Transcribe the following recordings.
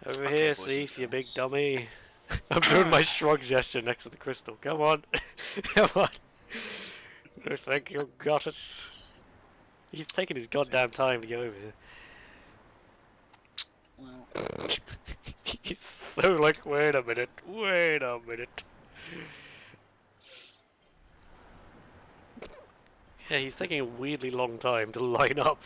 Over Okay, here, boys and Seath, you girls. big dummy. I'm doing my shrug gesture next to the crystal. Come on. Come on. I think you got it. He's taking his goddamn time to get over here. Well, He's so like, wait a minute, wait a minute. Yeah, he's taking a weirdly long time to line up.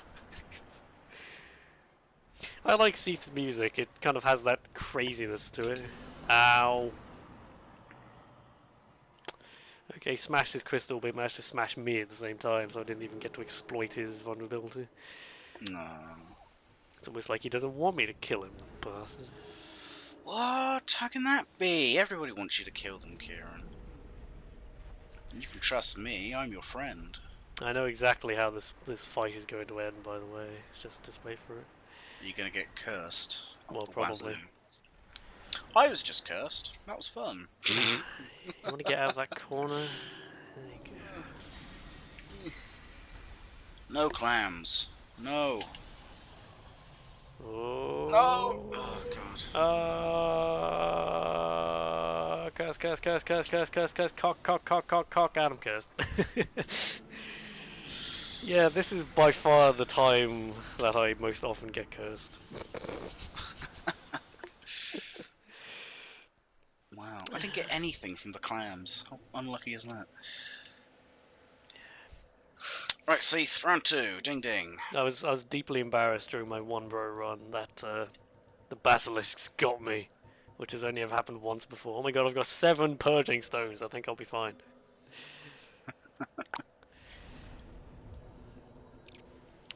I like Seath's music, it kind of has that craziness to it. Ow. Okay, smashed his crystal, but he managed to smash me at the same time, so I didn't even get to exploit his vulnerability. no. It's almost like he doesn't want me to kill him, bastard. What? How can that be? Everybody wants you to kill them, Kieran. You can trust me. I'm your friend. I know exactly how this fight is going to end, by the way. Just wait for it. You're gonna get cursed. Well, The probably. Wazoo. I was just cursed. That was fun. You want to get out of that corner? There you go. No clams. No. Oh. No. Oh god. Curse, cock, Adam cursed. Yeah, this is by far the time that I most often get cursed. Wow. I didn't get anything from the clams. How unlucky is that? Right, Seath, round 2. Ding ding. I was deeply embarrassed during my one bro run that the basilisks got me, which has only ever happened once before. Oh my god, I've got 7 purging stones. I think I'll be fine.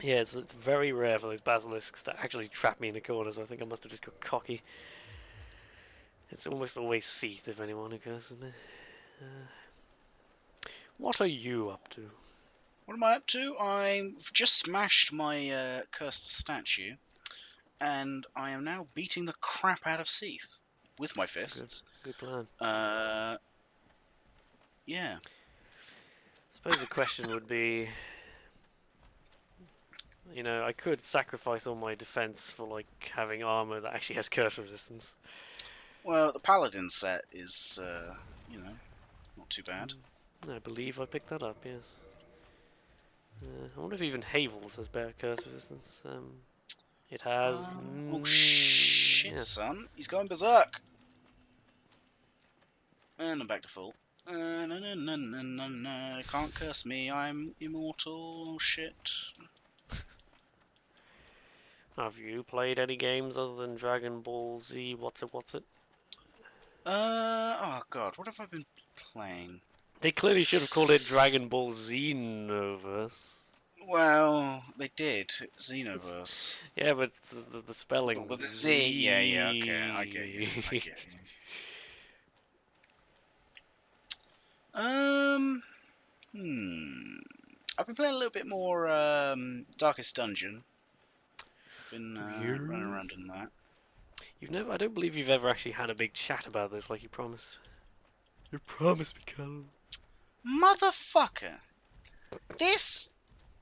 Yeah, it's very rare for those basilisks to actually trap me in a corner, so I think I must have just got cocky. It's almost always Seath, if anyone, who curses me. What are you up to? What am I up to? I've just smashed my cursed statue, and I am now beating the crap out of Seath with my fists. Good plan. Yeah. I suppose the question would be, you know, I could sacrifice all my defense for like having armor that actually has curse resistance. Well, the paladin set is, you know, not too bad. I believe I picked that up. Yes. I wonder if even Havel's has better curse resistance. It has. Oh shit, yes. son! He's going berserk. And I'm back to full. No, can't curse me. I'm immortal. Oh shit. Have you played any games other than Dragon Ball Z? What's it? Oh god, what have I been playing? They clearly should have called it Dragon Ball Xenoverse. Well, they did. Xenoverse. Yeah, but the spelling. Well, Z. Yeah, okay, I get you. I've been playing a little bit more Darkest Dungeon. Been running around in that. I don't believe you've ever actually had a big chat about this like you promised. You promised me, Callum. Motherfucker! This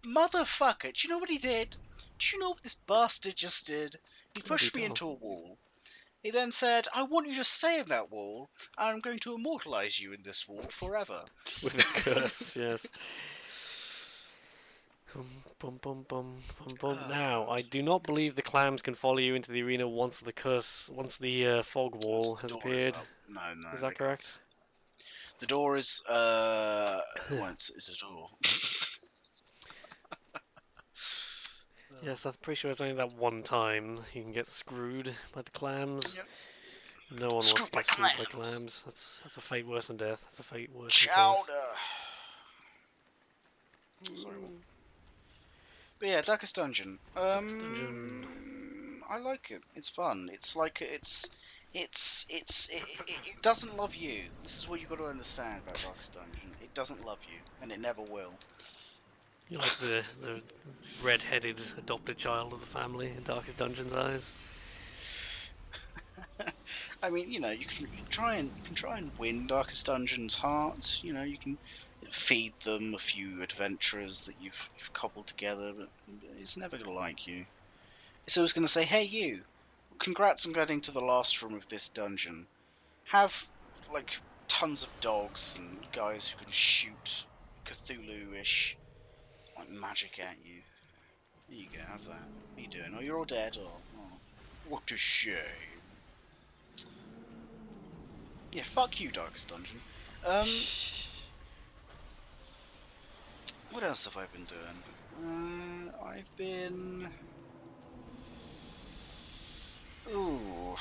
motherfucker! Do you know what he did? Do you know what this bastard just did? He pushed me into a wall. He then said, I want you to stay in that wall, and I'm going to immortalize you in this wall forever. With a curse, yes. Now, I do not believe the clams can follow you into the arena once the fog wall has appeared. No. Is that correct? The door is, well, it's a door. Yes, I'm pretty sure it's only that one time you can get screwed by the clams. Yep. No one wants to get screwed by clams. That's a fate worse than death. That's a fate worse than Chowder. Sorry. But yeah, Darkest Dungeon. I like it. It's fun. It's like it doesn't love you. This is what you got to understand about Darkest Dungeon. It doesn't love you, and it never will. You're like the red-headed adopted child of the family in Darkest Dungeon's eyes. I mean, you know, you can try and win Darkest Dungeon's heart. You know, you can feed them a few adventurers that you've cobbled together, but it's never gonna like you. It's always gonna say, "Hey, you, congrats on getting to the last room of this dungeon. Have, like, tons of dogs and guys who can shoot Cthulhu-ish, like, magic at you. There you go, have that. What are you doing? Oh, you're all dead? Oh, what a shame. Yeah, fuck you, Darkest Dungeon. What else have I been doing? I've been... Ooh...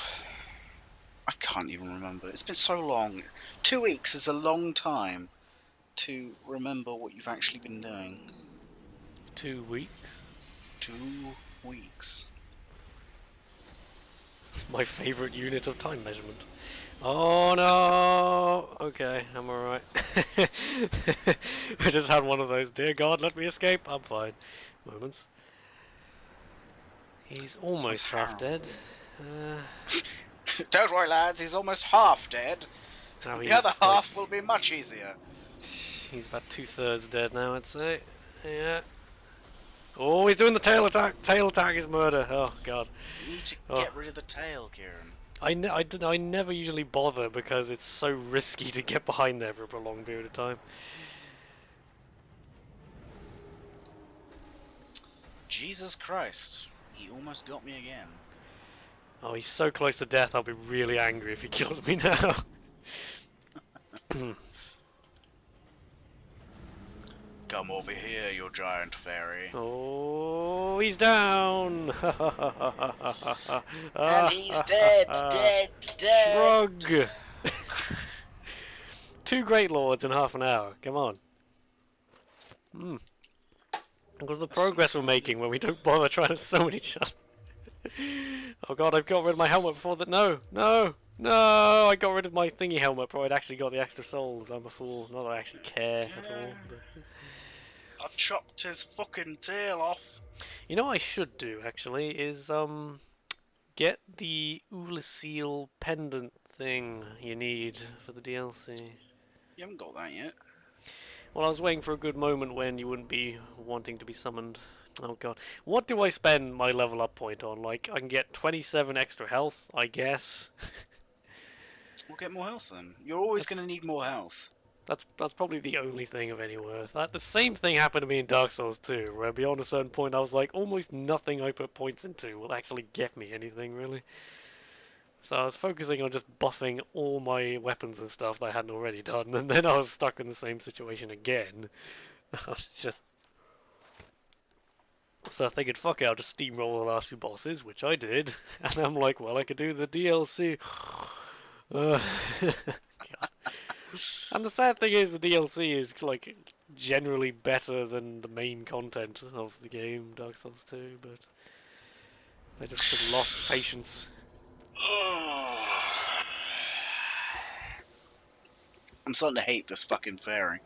I can't even remember. It's been so long. 2 weeks is a long time to remember what you've actually been doing. 2 weeks? 2 weeks. My favourite unit of time measurement. Oh no! Okay, I'm alright. I just had one of those, dear God, let me escape. I'm fine. Moments. He's almost half dead. Don't worry, lads, he's almost half dead. The other half will be much easier. He's about 2/3 dead now, I'd say. Yeah. Oh, he's doing the tail attack! Tail attack is murder! Oh, God. You need to get rid of the tail, Kieran. I never usually bother because it's so risky to get behind there for a prolonged period of time. Jesus Christ. He almost got me again. Oh, he's so close to death, I'll be really angry if he kills me now. Come over here, you giant fairy. Oh, he's down! And he's dead. Shrug! 2 Great Lords in half an hour, come on. Look at the progress we're making when we don't bother trying to summon each other. Oh God, I've got rid of my helmet before that. No! I got rid of my thingy helmet before I'd actually got the extra souls. I'm a fool. Not that I actually care at all. But... I chopped his fucking tail off. You know what I should do, actually, is, get the Ulysseal pendant thing you need for the DLC. You haven't got that yet. Well, I was waiting for a good moment when you wouldn't be wanting to be summoned. Oh God. What do I spend my level up point on? Like, I can get 27 extra health, I guess. We'll get more health then. You're always going to need more health. That's probably the only thing of any worth. The same thing happened to me in Dark Souls 2, where beyond a certain point I was like, almost nothing I put points into will actually get me anything, really. So I was focusing on just buffing all my weapons and stuff that I hadn't already done, and then I was stuck in the same situation again. I was just... So I figured, fuck it, I'll just steamroll the last few bosses, which I did. And I'm like, well, I could do the DLC. God. And the sad thing is, the DLC is, like, generally better than the main content of the game, Dark Souls 2, but... I just sort of lost patience. I'm starting to hate this fucking fairy.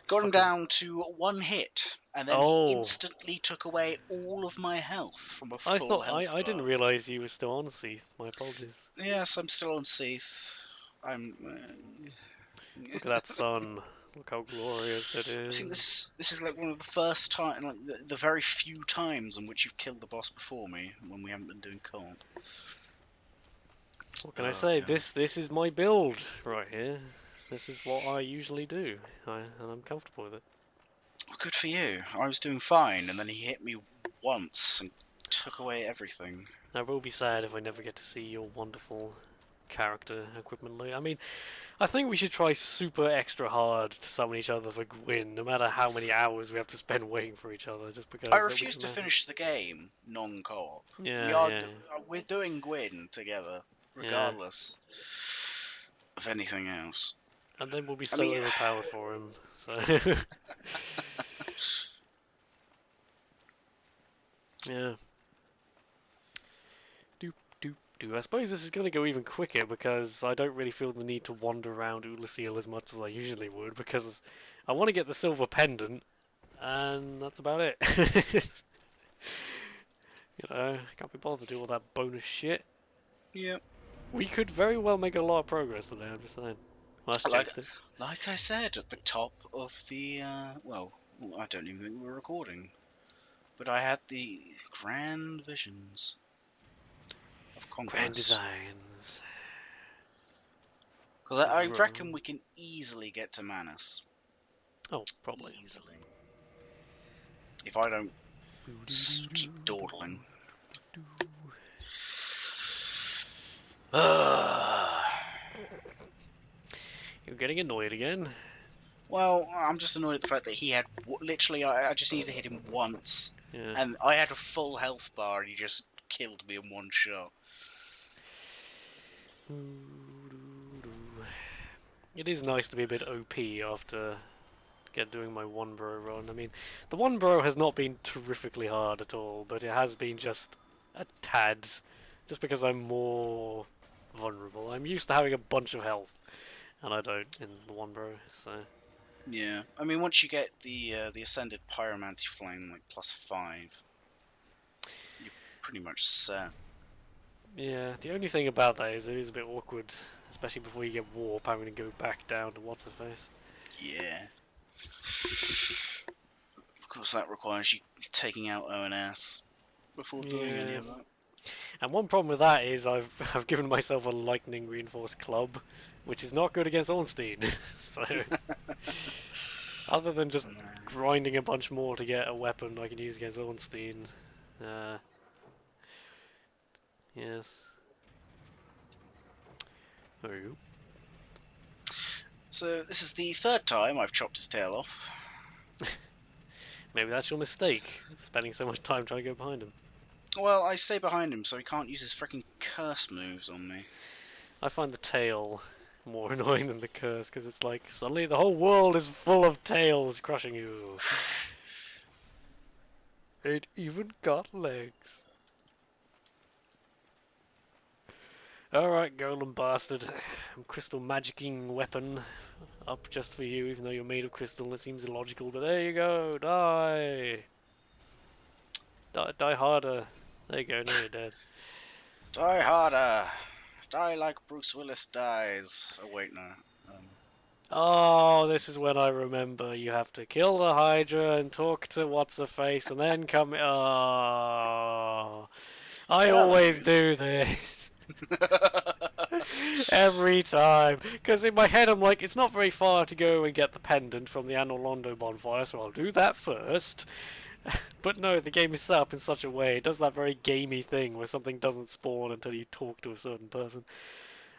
Got him down to 1 hit, and then he instantly took away all of my health from a full health I didn't realise you were still on Seath. My apologies. Yes, I'm still on Seath. Look at that sun. Look how glorious it is. I think this is like one of the first time, like the very few times in which you've killed the boss before me when we haven't been doing comp. What can I say? God. This is my build right here. This is what I usually do, and I'm comfortable with it. Well, good for you. I was doing fine, and then he hit me once and took away everything. I will be sad if I never get to see your wonderful character equipment later. I mean, I think we should try super extra hard to summon each other for Gwyn, no matter how many hours we have to spend waiting for each other, just because... I refuse to finish the game non-co-op. Yeah, we're doing Gwyn together, regardless of anything else. And then we'll be so overpowered for him, so... Yeah. I suppose this is going to go even quicker because I don't really feel the need to wander around Ulysseal as much as I usually would, because I want to get the silver pendant, and that's about it. You know, can't be bothered to do all that bonus shit. Yep. We could very well make a lot of progress today, I'm just saying. Well, like I said at the top of the, well, I don't even think we were recording, but I had the grand visions. Grand conquest. designs. Because I reckon we can easily get to Manus. Oh, probably. Easily. If I don't keep dawdling. You're getting annoyed again. Well, I'm just annoyed at the fact that he had literally. I just needed to hit him once, Yeah. and I had a full health bar, and he just killed me in one shot. It is nice to be a bit OP after doing my one bro run. I mean, the one bro has not been terrifically hard at all, but it has been just a tad, just because I'm more vulnerable. I'm used to having a bunch of health, and I don't in the one bro, so. Yeah, I mean, once you get the ascended pyromancy flame like +5, you're pretty much set. Yeah, the only thing about that is it is a bit awkward, especially before you get warp, having to go back down to what's her face. Yeah. Of course, that requires you taking out ONS before doing any of that. And one problem with that is I've given myself a lightning reinforced club, which is not good against Ornstein. So, other than just grinding a bunch more to get a weapon I can use against Ornstein, yes. There we go. So this is the third time I've chopped his tail off. Maybe that's your mistake, spending so much time trying to go behind him. Well, I stay behind him so he can't use his freaking curse moves on me. I find the tail more annoying than the curse, because it's like, suddenly the whole world is full of tails crushing you. It even got legs. Alright, golem bastard. I'm crystal magicking weapon up just for you, even though you're made of crystal. It seems illogical, but there you go. Die! Die harder. There you go, now you're dead. Die harder! Die like Bruce Willis dies. Oh wait, no. Oh, this is when I remember you have to kill the Hydra and talk to what's-her-face and then come... Oh, I always do this. Every time. Because in my head I'm like, it's not very far to go and get the pendant from the Anor Londo bonfire, so I'll do that first. But no, the game is set up in such a way, it does that very gamey thing where something doesn't spawn until you talk to a certain person.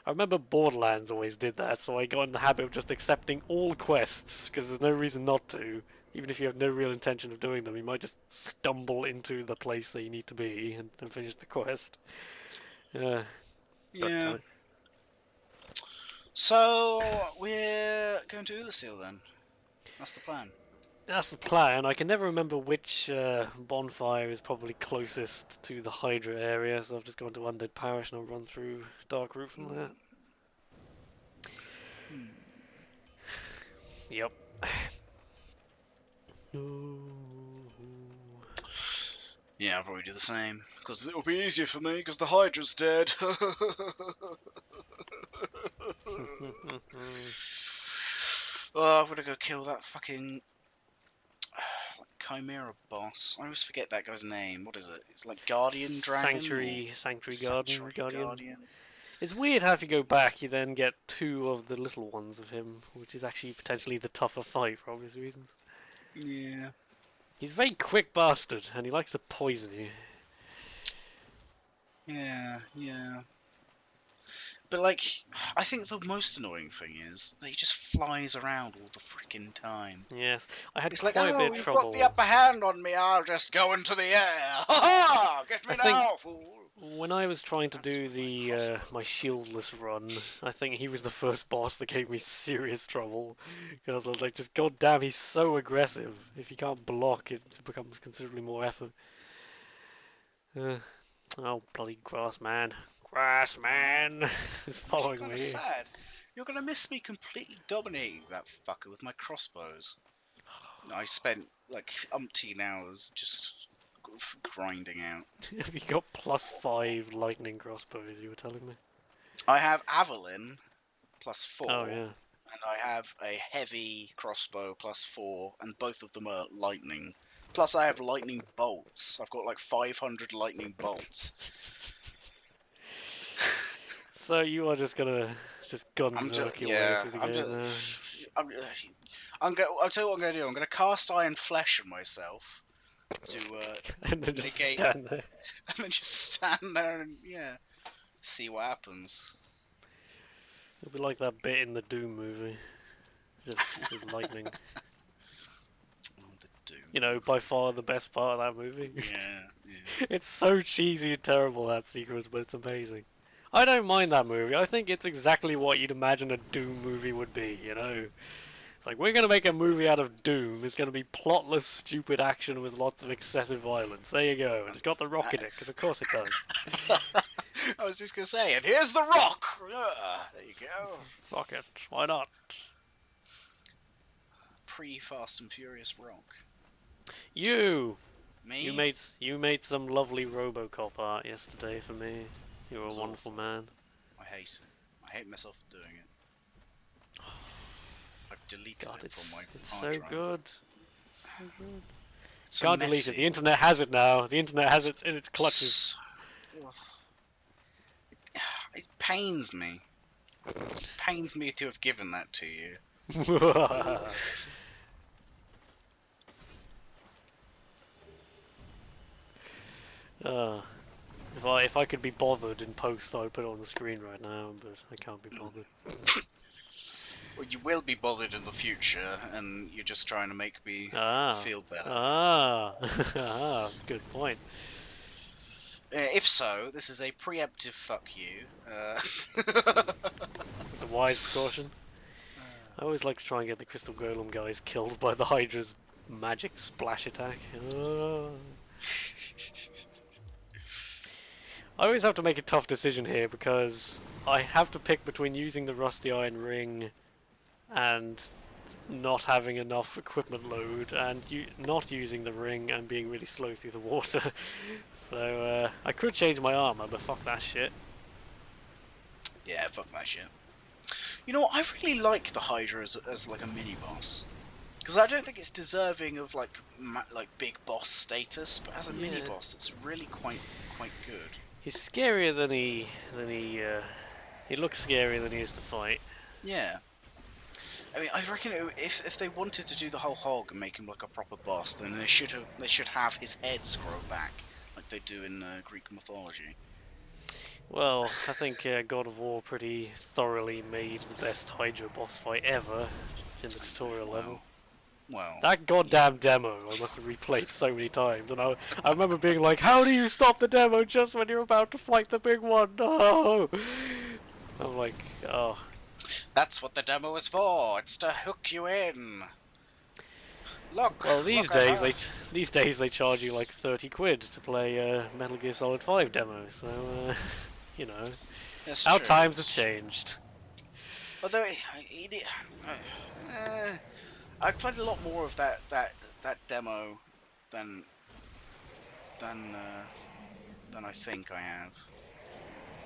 I remember Borderlands always did that, so I got in the habit of just accepting all quests, because there's no reason not to. Even if you have no real intention of doing them, you might just stumble into the place that you need to be and finish the quest. Yeah. So, we're going to Ulasil then. That's the plan. That's the plan. I can never remember which bonfire is probably closest to the Hydra area, so I've just gone to Undead Parish and I'll run through Dark Route from there. Yep. Yeah, I'll probably do the same. Because it'll be easier for me, because the Hydra's dead. Oh, I'm gonna go kill that fucking Chimera boss. I always forget that guy's name. What is it? It's like Guardian Dragon? Sanctuary Guardian. It's weird how if you go back you then get two of the little ones of him, which is actually potentially the tougher fight for obvious reasons. Yeah. He's a very quick bastard, and he likes to poison you. Yeah. But, like, I think the most annoying thing is that he just flies around all the freaking time. Yes, I had It's quite like, a bit of you've trouble. got the upper hand on me, I'll just go into the air. Ha ha! Get me now, fool! When I was trying to do the my shieldless run, I think he was the first boss that gave me serious trouble. Because I was like, just goddamn, he's so aggressive. If you can't block, it becomes considerably more effort. Oh, bloody grass man. Grass man is following me. Bad. You're gonna miss me completely dominating that fucker with my crossbows. I spent like umpteen hours just grinding out. Have you got +5 lightning crossbows, you were telling me? I have Avalyn +4. Oh, yeah. And I have a heavy crossbow +4, and both of them are lightning. Plus I have lightning bolts. I've got like 500 lightning bolts. So you are just gonna I'm gunzerk just, your way yeah. through the I'm game just. there. I'll tell you what I'm gonna do. I'm gonna cast Iron Flesh on myself to And then just negate, stand there. and then just stand there and see what happens. It'll be like that bit in the Doom movie. Just with lightning. Oh, the Doom. You know, by far the best part of that movie. Yeah. It's so cheesy and terrible, that sequence, but it's amazing. I don't mind that movie. I think it's exactly what you'd imagine a Doom movie would be, you know? It's like, we're gonna make a movie out of Doom. It's gonna be plotless, stupid action with lots of excessive violence. There you go. And it's got The Rock in it, because of course it does. I was just gonna say, and here's the Rock. There you go. Fuck it. Why not? Pre-Fast and Furious Rock. You! Me? You made some lovely RoboCop art yesterday for me. You're a was wonderful man. I hate it. I hate myself for doing it. I've deleted God, it from my it's hard so drive. good. So good. It's so Can't delete messy. it. The internet has it now. The internet has it in its clutches. It pains me. It pains me to have given that to you. If I could be bothered in post, I would put it on the screen right now, but I can't be bothered. Well, you will be bothered in the future, and you're just trying to make me feel better. That's a good point. If so, this is a preemptive fuck you. It's a wise precaution. I always like to try and get the Crystal Golem guys killed by the Hydra's magic splash attack. I always have to make a tough decision here because I have to pick between using the Rusty Iron Ring and not having enough equipment load, and not using the ring and being really slow through the water. So I could change my armor, but fuck that shit. Yeah, fuck that shit. You know what? I really like the Hydra as like a mini boss, because I don't think it's deserving of like big boss status, but as a mini boss, it's really quite good. He's scarier than he looks scarier than he is to fight. Yeah. I mean, I reckon if they wanted to do the whole hog and make him like a proper boss, then they should have his head grow back like they do in Greek mythology. Well, I think God of War pretty thoroughly made the best Hydra boss fight ever in the tutorial level. Well, that goddamn demo I must have replayed so many times, and I remember being like, how do you stop the demo just when you're about to fight the big one? No! I'm like, oh. That's what the demo is for. It's to hook you in. Look. Well, these days they charge you like 30 quid to play Metal Gear Solid 5 demo. So you know, That's our true. times have changed. Although I played a lot more of that demo than I think I have.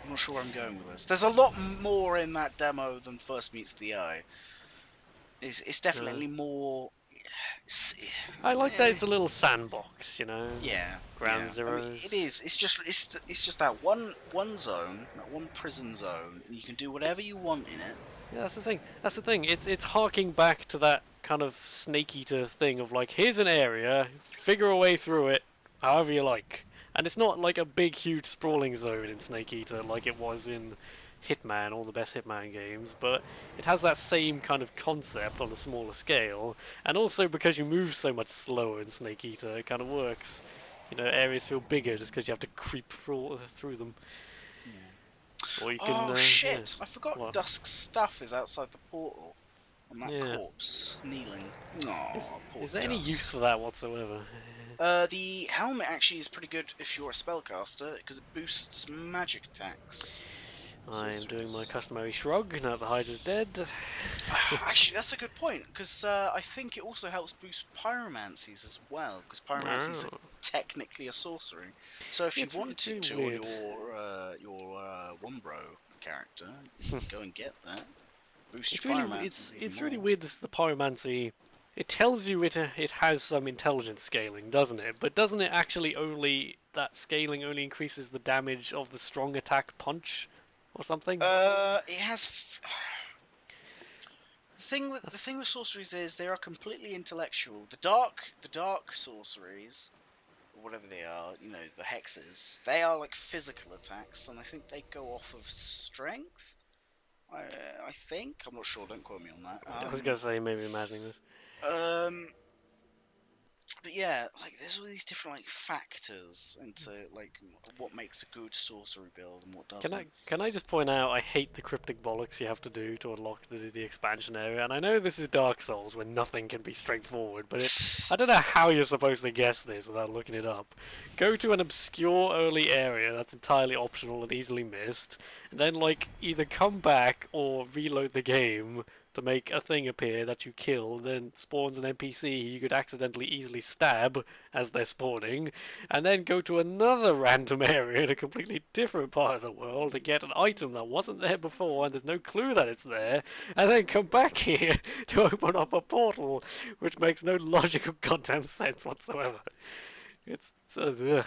I'm not sure where I'm going with this. There's a lot more in that demo than first meets the eye. It's definitely more. I like that it's a little sandbox, you know. Yeah. Ground yeah. zeros. I mean, it is. It's just that one zone, that one prison zone, and you can do whatever you want in it. Yeah, that's the thing. That's the thing. It's harking back to that kind of Snake Eater thing of like, here's an area, figure a way through it, however you like. And it's not like a big, huge, sprawling zone in Snake Eater like it was in Hitman, all the best Hitman games, but it has that same kind of concept on a smaller scale, and also because you move so much slower in Snake Eater, it kind of works. You know, areas feel bigger just because you have to creep through them. Yeah. Or you can. Oh shit! Yeah. I forgot What? Dusk's stuff is outside the portal. On that Yeah. corpse, kneeling. Aww, Is there any use for that whatsoever? The helmet actually is pretty good if you're a spellcaster, because it boosts magic attacks. I am doing my customary shrug now that the Hydra's dead. Actually, that's a good point, because I think it also helps boost pyromancies as well, because pyromancies are technically a sorcery. So if you wanted to, weird. or your Wombro character, go and get that. Boost It's your really, pyromancy. it's really weird. The pyromancy. It tells you it has some intelligence scaling, doesn't it? But doesn't it actually that scaling only increases the damage of the strong attack punch? or something? It has. The thing with sorceries is they are completely intellectual. The dark sorceries, or whatever they are, the hexes, they are like physical attacks, and I think they go off of strength. I think I'm not sure. Don't quote me on that. I was gonna say maybe imagining this. Um, but yeah, like there's all these different like factors into like what makes a good sorcery build and what doesn't. Can I just point out I hate the cryptic bollocks you have to do to unlock the expansion area, and I know this is Dark Souls where nothing can be straightforward, but I don't know how you're supposed to guess this without looking it up. Go to an obscure early area that's entirely optional and easily missed, and then like either come back or reload the game to make a thing appear that you kill, then spawns an NPC you could accidentally easily stab as they're spawning, and then go to another random area in a completely different part of the world to get an item that wasn't there before and there's no clue that it's there, and then come back here to open up a portal, which makes no logical goddamn sense whatsoever. It's ugh.